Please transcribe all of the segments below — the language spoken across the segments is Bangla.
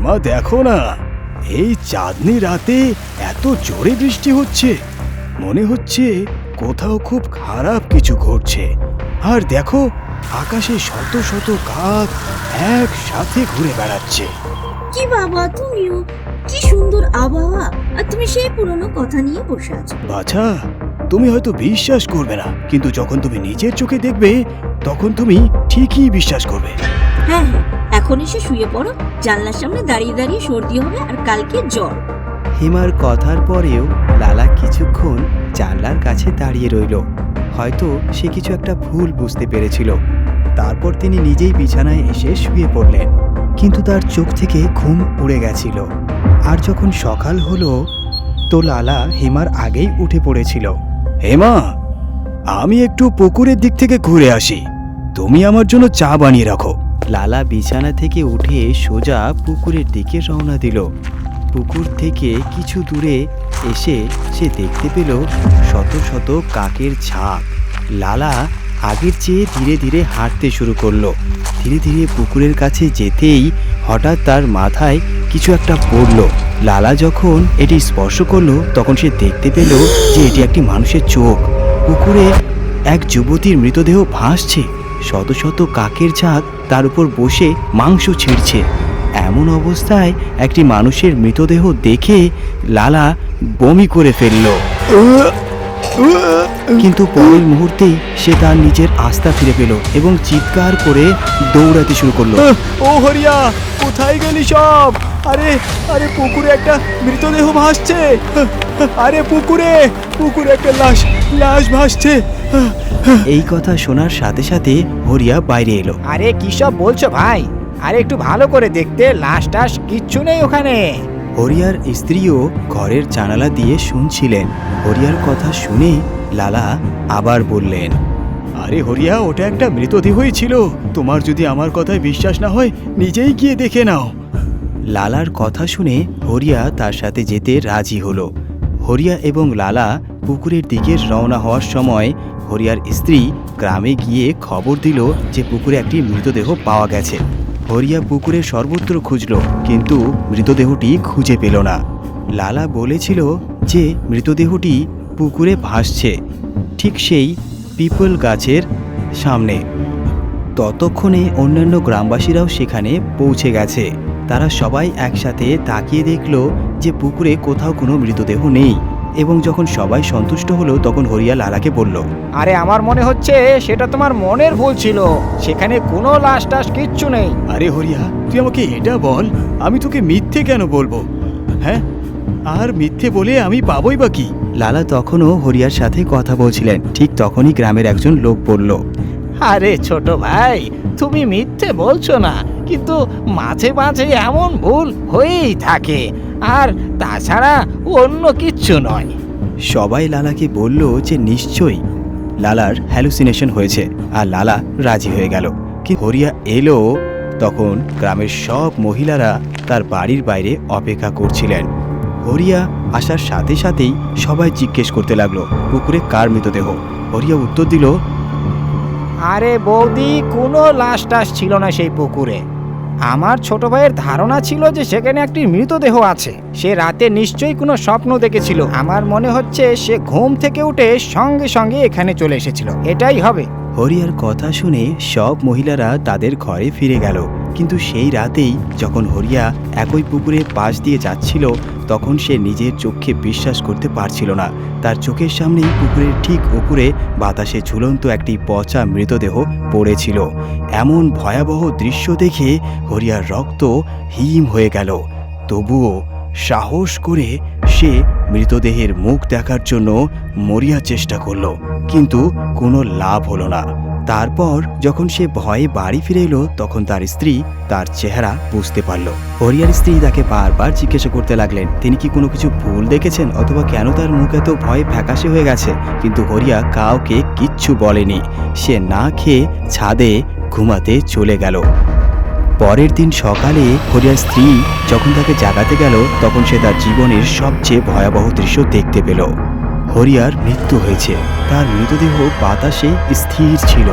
হেমা, দেখো না, এই চাঁদনি রাতে এত জোরে বৃষ্টি হচ্ছে, মনে হচ্ছে কোথাও খুব খারাপ কিছু ঘটছে। আর দেখো, আকাশে শত শত কাক একসাথে ঘুরে বেড়াচ্ছে। কি বাবা, তুমিও কি সুন্দর আবহাওয়া, আর তুমি সেই পুরনো কথা নিয়ে বসে আছো। বাছা, তুমি হয়তো বিশ্বাস করবে না, কিন্তু যখন তুমি নিজের চোখে দেখবে তখন তুমি ঠিকই বিশ্বাস করবে। হ্যাঁ হ্যাঁ, এখন এসে শুয়ে পড়ো, জানলার সামনে দাঁড়িয়ে দাঁড়িয়ে সর্দি হবে আর কালকে জ্বর। হেমার কথার পরেও লালা কিছুক্ষণ জানলার কাছে দাঁড়িয়ে রইল। হয়তো সে কিছু একটা ভুল বুঝতে পেরেছিল। তারপর তিনি নিজেই বিছানায় এসে শুয়ে পড়লেন, কিন্তু তার চোখ থেকে ঘুম উড়ে গেছিল। আর যখন সকাল হলো তো লালা হেমার আগেই উঠে পড়েছিল। হেমা, আমি একটু পুকুরের দিক থেকে ঘুরে আসি, তুমি আমার জন্য চা বানিয়ে রাখো। লালা বিছানা থেকে উঠে সোজা পুকুরের দিকে রওনা দিল। পুকুর থেকে কিছু দূরে এসে সে দেখতে পেল শত শত কাকের ঝাঁক। লালা আগের চেয়ে ধীরে ধীরে হাঁটতে শুরু করলো। ধীরে ধীরে পুকুরের কাছে যেতেই হঠাৎ তার মাথায় কিছু একটা পড়ল। লালা যখন এটি স্পর্শ করলো তখন সে দেখতে পেল যে এটি একটি মানুষের চোখ। পুকুরে এক যুবতীর মৃতদেহ ভাসছে। শত শত কাকের ঝাঁক তার উপর বসে মাংস ছিঁড়ছে। এমন অবস্থায় একটি মানুষের মৃতদেহ দেখে লালা বমি করে ফেলল। কিন্তু পরের মুহূর্তেই সে তার নিজের আস্থা ফিরে পেল এবং চিৎকার করে দৌড়াতে শুরু করলো। ও হরিয়া, কোথায় গেলি সব? আরে আরে, পুকুরে একটা মৃতদেহ ভাসছে। আরে পুকুরে একটা লাশ ভাসছে। এই কথা শোনার সাথে সাথে হরিয়া বাইরে এলো। আরে কি সব বলছো ভাই? আরে একটু ভালো করে দেখতে, লাশ টাশ কিচ্ছু নেই ওখানে। হরিয়ার স্ত্রীও ঘরের জানালা দিয়ে শুনছিলেন। হরিয়ার কথা শুনে লালা আবার বললেন, আরে হরিয়া, ওটা একটা মৃতদেহই ছিল। তোমার যদি আমার কথায় বিশ্বাস না হয়, নিজেই গিয়ে দেখে নাও। লালার কথা শুনে হরিয়া তার সাথে যেতে রাজি হলো। হরিয়া এবং লালা পুকুরের দিকে রওনা হওয়ার সময় হরিয়ার স্ত্রী গ্রামে গিয়ে খবর দিল যে পুকুরে একটি মৃতদেহ পাওয়া গেছে। হরিয়া পুকুরে সর্বত্র খুঁজল, কিন্তু মৃতদেহটি খুঁজে পেল না। লালা বলেছিল যে মৃতদেহটি পুকুরে ভাসছে, ঠিক সেই পিপল গাছের সামনে। ততক্ষণে অন্যান্য গ্রামবাসীরাও সেখানে পৌঁছে গেছে। তারা সবাই একসাথে তাকিয়ে দেখল যে পুকুরে কোথাও কোনো মৃতদেহ নেই। এবং যখন সবাই সন্তুষ্ট হলো তখন হরিয়া লালাকে বলল, আরে আমার মনে হচ্ছে সেটা তোমার মনের ভুল ছিল, সেখানে কোনো লাশ টাশ কিচ্ছু নেই। আরে হরিয়া, তুই আমাকে এটা বল, আমি তোকে মিথ্যে কেন বলবো? হ্যাঁ, আর মিথ্যে বলে আমি পাবোই বা কি? লালা তখনও হরিয়ার সাথে কথা বলছিলেন। ঠিক তখনই গ্রামের একজন লোক বলল, আরে ছোট ভাই, তুমি মিথ্যে বলছো না, কিন্তু মাঝে মাঝে এমন ভুল হয়েই থাকে, আর তাছাড়া অন্য কিচ্ছু নয়। সবাই লালাকে বলল যে নিশ্চয়ই লালার হ্যালুসিনেশন হয়েছে, আর লালা রাজি হয়ে গেল। কিন্তু হরিয়া এলো তখন গ্রামের সব মহিলারা তার বাড়ির বাইরে অপেক্ষা করছিলেন। হরিয়া আসার সাথে সাথেই সবাই জিজ্ঞেস করতে লাগলো পুকুরে কার মৃতদেহ। হরিয়া উত্তর দিল, আরে বৌদি, কোনো লাশ টাশ ছিল না সেই পুকুরে। আমার ছোট ভাইয়ের ধারণা ছিল যে সেখানে একটি মৃতদেহ আছে। সে রাতে নিশ্চয়ই কোনো স্বপ্ন দেখেছিল। আমার মনে হচ্ছে সে ঘুম থেকে উঠে সঙ্গে সঙ্গে এখানে চলে এসেছিল, এটাই হবে। হরিয়ার কথা শুনে সব মহিলারা তাদের ঘরে ফিরে গেল। কিন্তু সেই রাতেই যখন হরিয়া একই পুকুরে পাশ দিয়ে যাচ্ছিল তখন সে নিজের চোখে বিশ্বাস করতে পারছিল না। তার চোখের সামনেই পুকুরের ঠিক উপরে বাতাসে ঝুলন্ত একটি পচা মৃতদেহ পড়েছিল। এমন ভয়াবহ দৃশ্য দেখে হরিয়ার রক্ত হিম হয়ে গেল। তবুও সাহস করে সে মৃতদেহের মুখ দেখার জন্য মরিয়া চেষ্টা করলো, কিন্তু কোনো লাভ হলো না। তারপর যখন সে ভয়ে বাড়ি ফিরে এলো তখন তার স্ত্রী তার চেহারা বুঝতে পারল। হরিয়ার স্ত্রী তাকে বারবার জিজ্ঞাসা করতে লাগলেন তিনি কি কোনো কিছু ভুল দেখেছেন অথবা কেন তার মুখ এত ভয়ে ফ্যাকাশে হয়ে গেছে। কিন্তু হরিয়া কাউকে কিচ্ছু বলেনি। সে না খেয়ে ছাদে ঘুমাতে চলে গেল। পরের দিন সকালে হরিয়ার স্ত্রী যখন তাকে জাগাতে গেল তখন সে তার জীবনের সবচেয়ে ভয়াবহ দৃশ্য দেখতে পেল। হরিয়ার মৃত্যু হয়েছে। তার মৃতদেহ বাতাসে স্থির ছিল।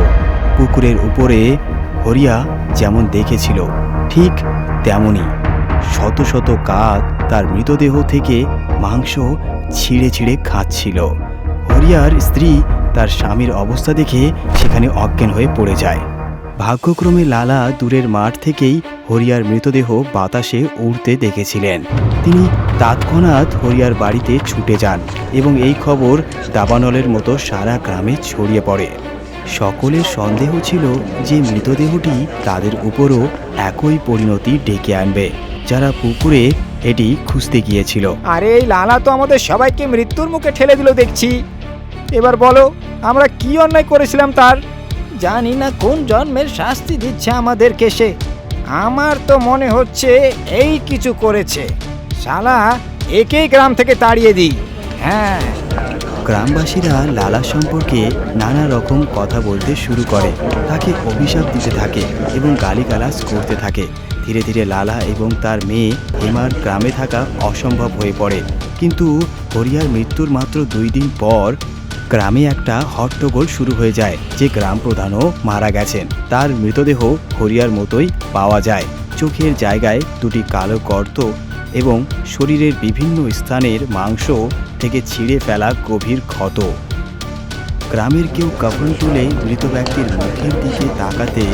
পুকুরের উপরে হরিয়া যেমন দেখেছিল ঠিক তেমনই শত শত কাক তার মৃতদেহ থেকে মাংস ছিঁড়ে ছিঁড়ে খাচ্ছিল। হরিয়ার স্ত্রী তার স্বামীর অবস্থা দেখে সেখানে অজ্ঞান হয়ে পড়ে যায়। ভাগ্যক্রমে লালা দূরের মাঠ থেকেই হরিয়ার মৃতদেহ বাতাসে উড়তে দেখেছিলেন। তিনি তৎক্ষণাৎ হরিয়ার বাড়িতে ছুটে যান এবং এই খবর দাবানলের মতো সারা গ্রামে ছড়িয়ে পড়ে। সকলের সন্দেহ ছিল যে মৃতদেহটি তাদের উপরও একই পরিণতি ডেকে আনবে, যারা পুকুরে এটি খুঁজতে গিয়েছিল। আরে এই লালা তো আমাদের সবাইকে মৃত্যুর মুখে ঠেলে দিল দেখছি। এবার বলো, আমরা কি অন্যায় করেছিলাম তার? জানি না কোন জন্মের শাস্তি দিচ্ছে আমাদেরকে সে। আমার তো মনে হচ্ছে এই কিছু করেছে। শালা, একেই গ্রাম থেকে তাড়িয়ে দিই। হ্যাঁ। গ্রামবাসীরা লালা সম্পর্কে নানা রকম কথা বলতে শুরু করে, তাকে অভিশাপ দিতে থাকে এবং গালিগালাজ করতে থাকে। ধীরে ধীরে লালা এবং তার মেয়ে হেমার গ্রামে থাকা অসম্ভব হয়ে পড়ে। কিন্তু হরিয়ার মৃত্যুর মাত্র 2 দিন পর গ্রামে একটা হট্টগোল শুরু হয়ে যায় যে গ্রাম প্রধানও মারা গেছেন। তার মৃতদেহ হরিয়ার মতোই পাওয়া যায়, চোখের জায়গায় 2টি কালো গর্ত এবং শরীরের বিভিন্ন স্থানের মাংস থেকে ছিঁড়ে ফেলা গভীর ক্ষত। গ্রামের কেউ কাপড় তুলে মৃত ব্যক্তির মুখের দিকে তাকাতে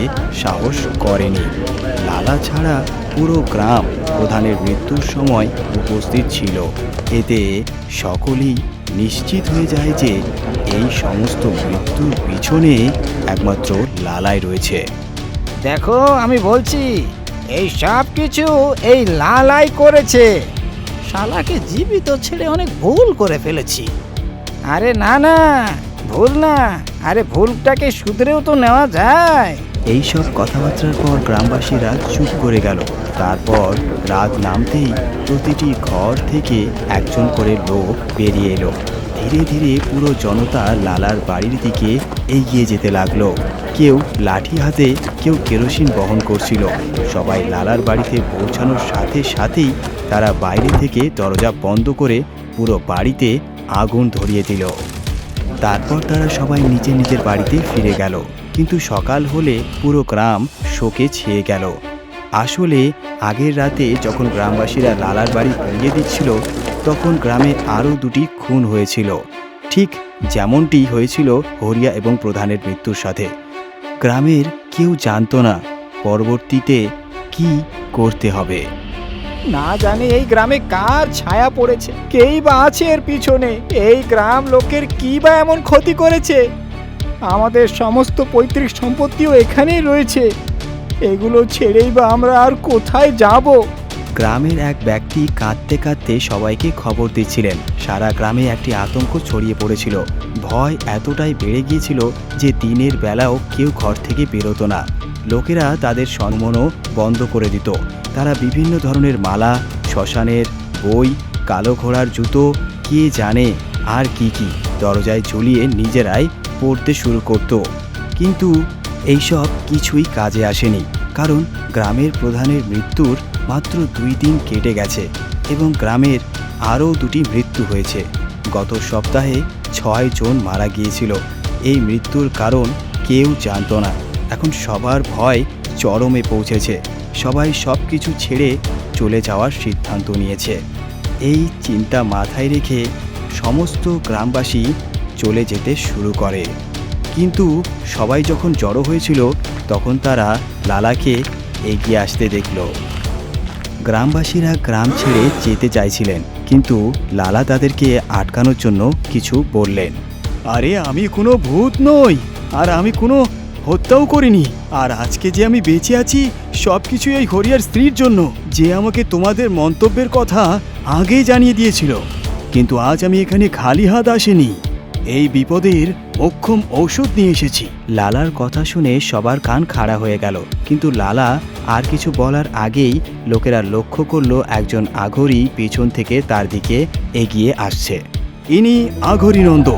সাহস করেনি। লালা ছাড়া পুরো গ্রাম প্রধানের মৃত্যুর সময় উপস্থিত ছিল। এতে সকলেই নিশ্চিত হয়ে যায় যে এই সমস্ত মৃত্যুর পিছনে একমাত্র লালাই রয়েছে। দেখো, আমি বলছি এই সব কিছু এই লালাই করেছে। শালাকে জীবিত ছেড়ে অনেক ভুল করে ফেলেছি। আরে না না, ভুল না। আরে ভুলটাকে শুধরেও তো নেওয়া যায়। এই সব কথাবার্তার পর গ্রামবাসীরা চুপ করে গেল। তারপর রাত নামতেই প্রতিটি ঘর থেকে একজন করে লোক বেরিয়ে এলো। ধীরে ধীরে পুরো জনতা লালার বাড়ির দিকে এগিয়ে যেতে লাগলো। কেউ লাঠি হাতে, কেউ কেরোসিন বহন করছিল। সবাই লালার বাড়িতে পৌঁছানোর সাথে সাথেই তারা বাইরে থেকে দরজা বন্ধ করে পুরো বাড়িতে আগুন ধরিয়ে দিল। তারপর তারা সবাই নিজের নিজের বাড়িতে ফিরে গেল। কিন্তু সকাল হলে পুরো গ্রাম শোকে ছেয়ে গেল। আসলে আগের রাতে যখন গ্রামবাসীরা লালার বাড়ি পুড়িয়ে দিচ্ছিল, তখন গ্রামে আরও 2টি খুন হয়েছিল, ঠিক যেমনটি হয়েছিল হরিয়া এবং প্রধানের মৃত্যুর সাথে। গ্রামের কেউ জানতো না পরবর্তীতে কি করতে হবে। না জানি এই গ্রামে কার ছায়া পড়েছে, কেই বা আছে এর পিছনে। এই গ্রাম লোকের কি বা এমন ক্ষতি করেছে? আমাদের সমস্ত পৈতৃক সম্পত্তিও এখানেই রয়েছে। এগুলো ছেড়েই বা আমরা আর কোথায় যাব? গ্রামের এক ব্যক্তি কাঁদতে কাঁদতে সবাইকে খবর দিচ্ছিলেন। সারা গ্রামে একটি আতঙ্ক ছড়িয়ে পড়েছিল। ভয় এতটাই বেড়ে গিয়েছিল যে দিনের বেলাও কেউ ঘর থেকে বেরোতো না। লোকেরা তাদের সম্মানও বন্ধ করে দিত। তারা বিভিন্ন ধরনের মালা, শ্মশানের বই, কালো ঘোড়ার জুতো, কে জানে আর কি কি দরজায় ঝুলিয়ে নিজেরাই পড়তে শুরু করত। কিন্তু এইসব কিছুই কাজে আসেনি, কারণ গ্রামের প্রধানের মৃত্যুর মাত্র 2 দিন কেটে গেছে এবং গ্রামের আরও 2টি মৃত্যু হয়েছে। গত সপ্তাহে 6 জন মারা গিয়েছিল। এই মৃত্যুর কারণ কেউ জানতো না। এখন সবার ভয় চরমে পৌঁছেছে। সবাই সব কিছু ছেড়ে চলে যাওয়ার সিদ্ধান্ত নিয়েছে। এই চিন্তা মাথায় রেখে সমস্ত গ্রামবাসী চলে যেতে শুরু করে। কিন্তু সবাই যখন জড়ো হয়েছিল, তখন তারা লালাকে এগিয়ে আসতে দেখল। গ্রামবাসীরা গ্রাম ছেড়ে যেতে চাইছিলেন, কিন্তু লালা তাদেরকে আটকানোর জন্য কিছু বললেন। আরে আমি কোনো ভূত নই, আর আমি কোনো হত্যাও করিনি। আর আজকে যে আমি বেঁচে আছি সব কিছু এই হরিয়ার স্ত্রীর জন্য, যে আমাকে তোমাদের মন্তব্যের কথা আগেই জানিয়ে দিয়েছিল। কিন্তু আজ আমি এখানে খালি হাত আসিনি, এই বিপদের মোক্ষম ঔষধ নিয়ে এসেছি। লালার কথা শুনে সবার কান খাড়া হয়ে গেল। কিন্তু লালা আর কিছু বলার আগেই লোকেরা লক্ষ্য করল একজন আঘরী পিছন থেকে তার দিকে এগিয়ে আসছে। ইনি আঘরী নন্দ।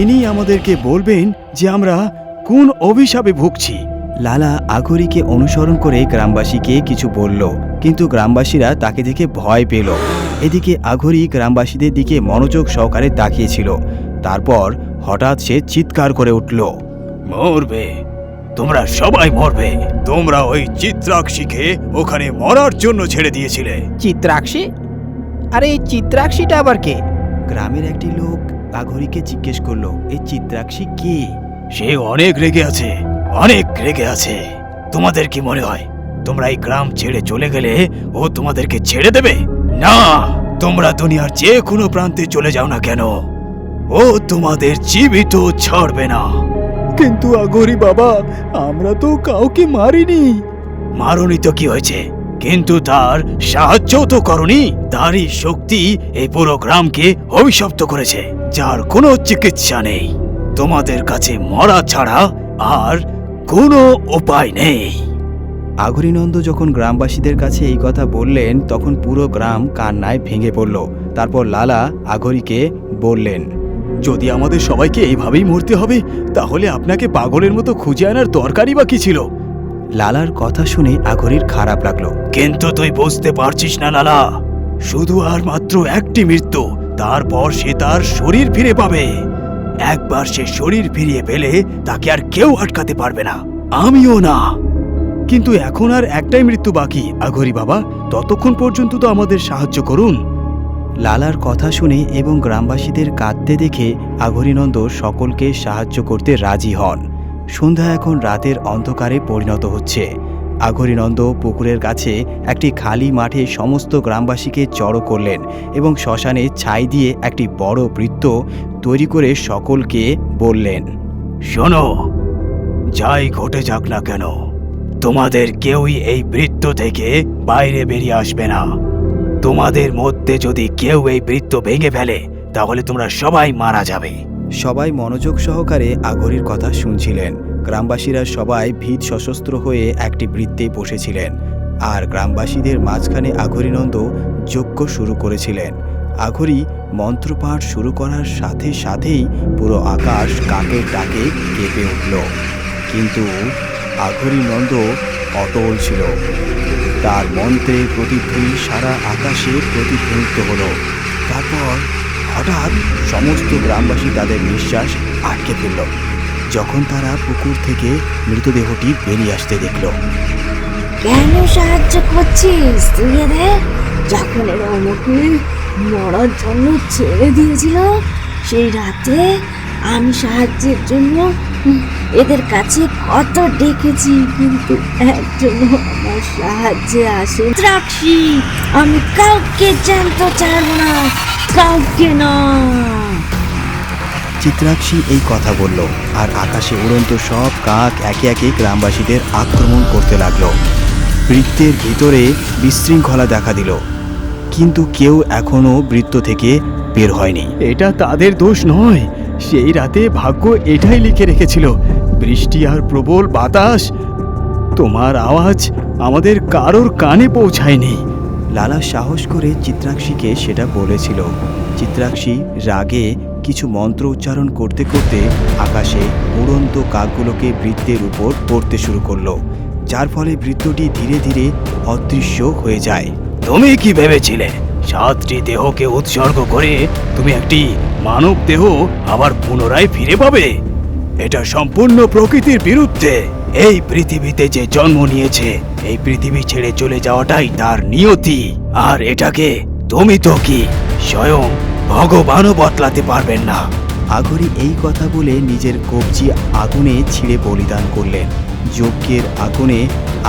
ইনি আমাদেরকে বলবেন যে আমরা কোন অভিশাপে ভুগছি। লালা আঘরীকে অনুসরণ করে গ্রামবাসীকে কিছু বলল, কিন্তু গ্রামবাসীরা তাকে দেখে ভয় পেল। এদিকে আঘরী গ্রামবাসীদের দিকে মনোযোগ সহকারে তাকিয়েছিল। তারপর হঠাৎ সে চিৎকার করে উঠল, মরবে, তোমরা সবাই মরবে। তোমরা ওই চিত্রাক্ষীকে ওখানে মরার জন্য ছেড়ে দিয়েছিলে। চিত্রাক্ষী? আরে এই চিত্রাক্ষীটা আবার কে? গ্রামের একটি লোক আঘরিকে জিজ্ঞেস করলো, এই চিত্রাক্ষী কে? সে অনেক রেগে আছে, অনেক রেগে আছে। তোমাদের কি মনে হয় তোমরা এই গ্রাম ছেড়ে চলে গেলে ও তোমাদেরকে ছেড়ে দেবে? না, তোমরা দুনিয়ার যে কোনো প্রান্তে চলে যাও না কেন, ও তোমাদের জীবিত ছাড়বে না। কিন্তু আঘরি বাবা, আমরা তো কাউকে মারিনি। মারনি তো কি হয়েছে, কিন্তু তার সাহায্য তো করনি। তারই শক্তি এই পুরো গ্রামকে অভিশপ্ত করেছে, যার কোনো চিকিৎসা নেই। তোমাদের কাছে মরা ছাড়া আর কোনো উপায় নেই। আঘরিনন্দ যখন গ্রামবাসীদের কাছে এই কথা বললেন তখন পুরো গ্রাম কান্নায় ভেঙে পড়ল। তারপর লালা আঘরিকে বললেন, যদি আমাদের সবাইকে এইভাবেই মরতে হবে, তাহলে আপনাকে পাগলের মতো খুঁজে আনার দরকারই বা কি ছিল? লালার কথা শুনে আঘরির খারাপ লাগলো। কিন্তু তুই বুঝতে পারছিস না লালা, শুধু আর মাত্র একটি মৃত্যু, তারপর সে তার শরীর ফিরে পাবে। একবার সে শরীর ফিরিয়ে পেলে তাকে আর কেউ আটকাতে পারবে না, আমিও না। কিন্তু এখন আর একটাই মৃত্যু বাকি আঘরি বাবা, ততক্ষণ পর্যন্ত তো আমাদের সাহায্য করুন। লালার কথা শুনে এবং গ্রামবাসীদের কাঁদতে দেখে আঘরিনন্দ সকলকে সাহায্য করতে রাজি হন। সন্ধ্যা এখন রাতের অন্ধকারে পরিণত হচ্ছে। আঘরিনন্দ পুকুরের কাছে একটি খালি মাঠে সমস্ত গ্রামবাসীকে জড়ো করলেন এবং শ্মশানে ছাই দিয়ে একটি বড় বৃত্ত তৈরি করে সকলকে বললেন, শোনো, যাই ঘটে যাক না কেন, তোমাদের কেউই এই বৃত্ত থেকে বাইরে বেরিয়ে আসবে না। তোমাদের মধ্যে যদি কেউ এই বৃত্ত ভেঙে ফেলে তাহলে তোমরা সবাই মারা যাবে। সবাই মনোযোগ সহকারে আঘরির কথা শুনছিলেন। গ্রামবাসীরা সবাই ভীত সশস্ত্র হয়ে একটি বৃত্তে বসেছিলেন আর গ্রামবাসীদের মাঝখানে আঘরিনন্দ যজ্ঞ শুরু করেছিলেন। আঘরি মন্ত্রপাঠ শুরু করার সাথে সাথেই পুরো আকাশ কাকের ডাকে কেঁপে উঠল। কিন্তু আঘরিনন্দ অটল ছিল। তার মন্ত্রের প্রতিধ্বনি সারা আকাশে প্রতিধ্বনিত হলো। তারপর হঠাৎ সমস্ত গ্রামবাসী তাদের নিঃশ্বাস আটকে ফেলল যখন তারা পুকুর থেকে মৃতদেহটি বেরিয়ে আসতে দেখল। কেন সাহায্য করছিস তুই এদের? যখন এরা আমাকে মরার জন্য ছেড়ে দিয়েছিল সেই রাতে আমি সাহায্যের জন্য এদের কাছে কত ডেকেছি, কিন্তু একজনও আমার সাহায্যে আসে। চিত্রাক্ষী, আমি কাউকে জ্যান্ত ছাড়ব না, কাউকে না। চিত্রাক্ষী এই কথা বলল আর আকাশে উড়ন্ত সব কাক একে একে গ্রামবাসীদের আক্রমণ করতে লাগলো। বৃত্তের ভিতরে বিশৃঙ্খলা দেখা দিল, কিন্তু কেউ এখনো বৃত্ত থেকে বের হয়নি। এটা তাদের দোষ নয়, সেই রাতে ভাগ্য এটাই লিখে রেখেছিল, বৃষ্টি আর প্রবল বাতাস। তোমার আওয়াজ আমাদের কারোর কানে পৌঁছায়নি। লালা সাহস করে চিত্রাক্ষীকে সেটা বলেছিল। চিত্রাক্ষী রাগে কিছু মন্ত্র উচ্চারণ করতে করতে আকাশে উড়ন্ত কাকগুলোকে বৃত্তের উপর পড়তে শুরু করলো, যার ফলে বৃত্তটি ধীরে ধীরে অদৃশ্য হয়ে যায়। তুমি কি ভেবেছিলে 7টি দেহকে উৎসর্গ করে তুমি একটি মানব দেহ আবার পুনরায় ফিরে পাবে? এটা সম্পূর্ণ প্রকৃতির বিরুদ্ধে। এই পৃথিবীতে যে জন্ম নিয়েছে, এই পৃথিবী ছেড়ে চলে যাওয়াটাই তার নিয়তি। আর এটাকে তুমি তো কি স্বয়ং ভগবানও বদলাতে পারবেন না। আঘরি এই কথা বলে নিজের কবজি আগুনে ছিঁড়ে বলিদান করলেন। যজ্ঞের আগুনে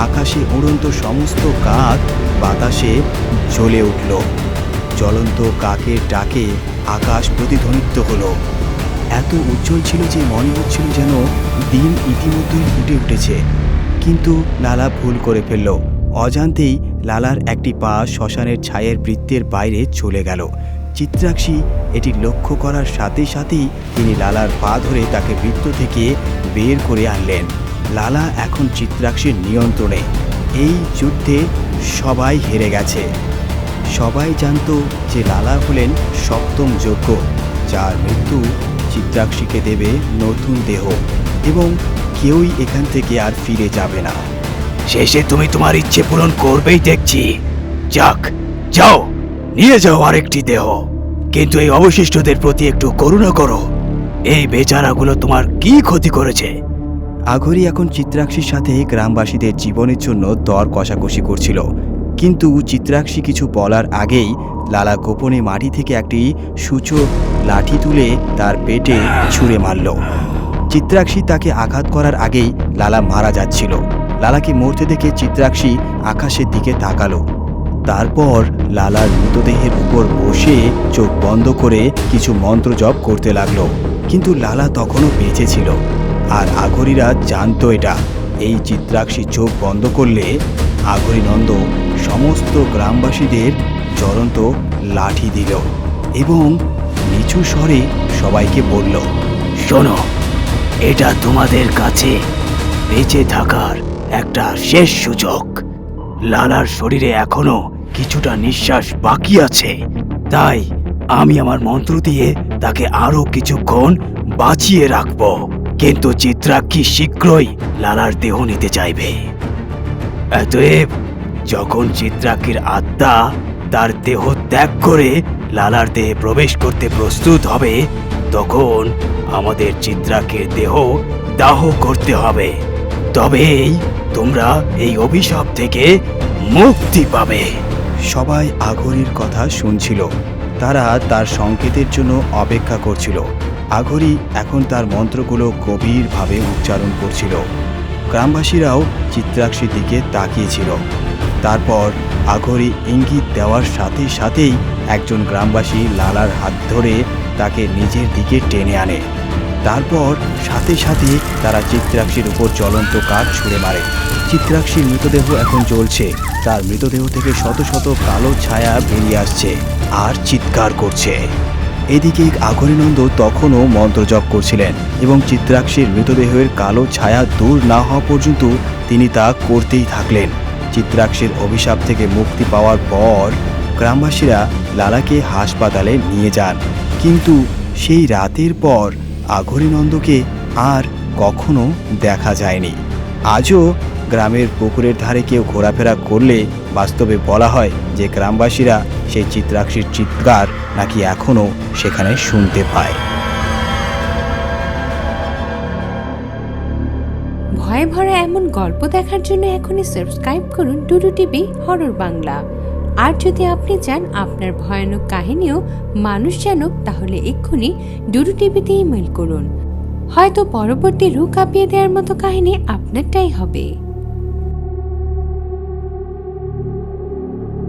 আকাশে উড়ন্ত সমস্ত কাক বাতাসে জ্বলে উঠল। জ্বলন্ত কাকের ডাকে আকাশ প্রতিধ্বনিত হলো। এত উজ্জ্বল ছিল যে মনে হচ্ছিল যেন দিন ইতিমধ্যেই ফুটে উঠেছে। কিন্তু লালা ভুল করে ফেলল। অজান্তেই লালার একটি পা শ্মশানের ছায়ের বৃত্তের বাইরে চলে গেল। চিত্রাক্ষী এটি লক্ষ্য করার সাথে সাথেই তিনি লালার পা ধরে তাকে বৃত্ত থেকে বের করে আনলেন। লালা এখন চিত্রাক্ষীর নিয়ন্ত্রণে। এই যুদ্ধে সবাই হেরে গেছে। সবাই জানত যে লালা হলেন সপ্তম যজ্ঞ, যার মৃত্যু চিত্রাক্ষীকে দেবে নতুন দেহ এবং কেউই এখান থেকে আর ফিরে যাবে না। শেষে তুমি তোমার ইচ্ছে পূরণ করবেই দেখছি। যাক, যাও, নিয়ে যাও আরেকটি দেহ, কিন্তু এই অবশিষ্টদের প্রতি একটু করুণা করো। এই বেচারাগুলো তোমার কি ক্ষতি করেছে? আঘরি এখন চিত্রাক্ষীর সাথে গ্রামবাসীদের জীবনের জন্য দর কষাকষি করছিল, কিন্তু চিত্রাক্ষী কিছু বলার আগেই লালা গোপনে মাটি থেকে একটি সূচক লাঠি তুলে তার পেটে ছুঁড়ে মারল। চিত্রাক্ষী তাকে আঘাত করার আগেই লালা মারা যাচ্ছিল। লালাকে মরতে দেখে চিত্রাক্ষী আকাশের দিকে তাকালো। তারপর লালার মৃতদেহের উপর বসে চোখ বন্ধ করে কিছু মন্ত্র জপ করতে লাগলো। কিন্তু লালা তখনও বেঁচে ছিল, আর আঘরীরা জানতো এটা। এই চিত্রাক্ষী চোখ বন্ধ করলে আঘরীনন্দ সমস্ত গ্রামবাসীদের জ্বলন্ত লাঠি দিল এবং নিচু স্বরে সবাইকে বলল, শোনো, এটা তোমাদের কাছে বেঁচে থাকার একটা শেষ সুযোগ। লালার শরীরে এখনো কিছুটা নিঃশ্বাস বাকি আছে, তাই আমি আমার মন্ত্র দিয়ে তাকে আরো কিছুক্ষণ বাঁচিয়ে রাখবো। কিন্তু চিত্রাক্ষী শীঘ্রই লালার দেহ নিতে চাইবে। অতএব যখন চিত্রাক্ষীর আত্মা তার দেহ ত্যাগ করে লালার দেহে প্রবেশ করতে প্রস্তুত হবে, তখন আমাদের চিত্রাক্ষীর দেহ দাহ করতে হবে। তবেই তোমরা এই অভিশাপ থেকে মুক্তি পাবে। সবাই আঘরীর কথা শুনছিল। তারা তার সংকেতের জন্য অপেক্ষা করছিল। আঘরী এখন তার মন্ত্রগুলো গভীরভাবে উচ্চারণ করছিল। গ্রামবাসীরাও চিত্রাক্ষীর দিকে তাকিয়েছিল। তারপর আঘরী ইঙ্গিত দেওয়ার সাথে সাথেই একজন গ্রামবাসী লালার হাত ধরে তাকে নিজের দিকে টেনে আনে। তারপর সাথে সাথে তারা চিত্রাক্ষীর উপর জ্বলন্ত কাঠ ছুঁড়ে মারে। চিত্রাক্ষীর মৃতদেহ এখন জ্বলছে। তার মৃতদেহ থেকে শত শত কালো ছায়া বেরিয়ে আসছে আর চিৎকার করছে। এদিকে আঘরীনন্দ তখনও মন্ত্র জপ করছিলেন এবং চিত্রাক্ষীর মৃতদেহের কালো ছায়া দূর না হওয়া পর্যন্ত তিনি তা করতেই থাকলেন। চিত্রাক্ষীর অভিশাপ থেকে মুক্তি পাওয়ার পর গ্রামবাসীরা লালাকে হাসপাতালে নিয়ে যান, কিন্তু সেই রাতের পর আঘরীনন্দকে আর কখনো দেখা যায়নি। আজও গ্রামের পুকুরের ধারে কেউ ঘোরাফেরা করলে বাস্তবে বলা হয় যে গ্রামবাসীরা সেই চিত্রাক্ষীর চিৎকার নাকি এখনো সেখানে শুনতে পায়। ভয়ে ভরা এমন গল্প দেখার জন্য এখনই সাবস্ক্রাইব করুন ডুডু টিভি হরর বাংলা। আর যদি আপনি চান আপনার ভয়ানক কাহিনীও মানুষ জানুক, তাহলে এক্ষুনি ডুডু টিভিতে ইমেল করুন। হয়তো পরবর্তী রূপ কাঁপিয়ে দেওয়ার মতো কাহিনী আপনারটাই হবে।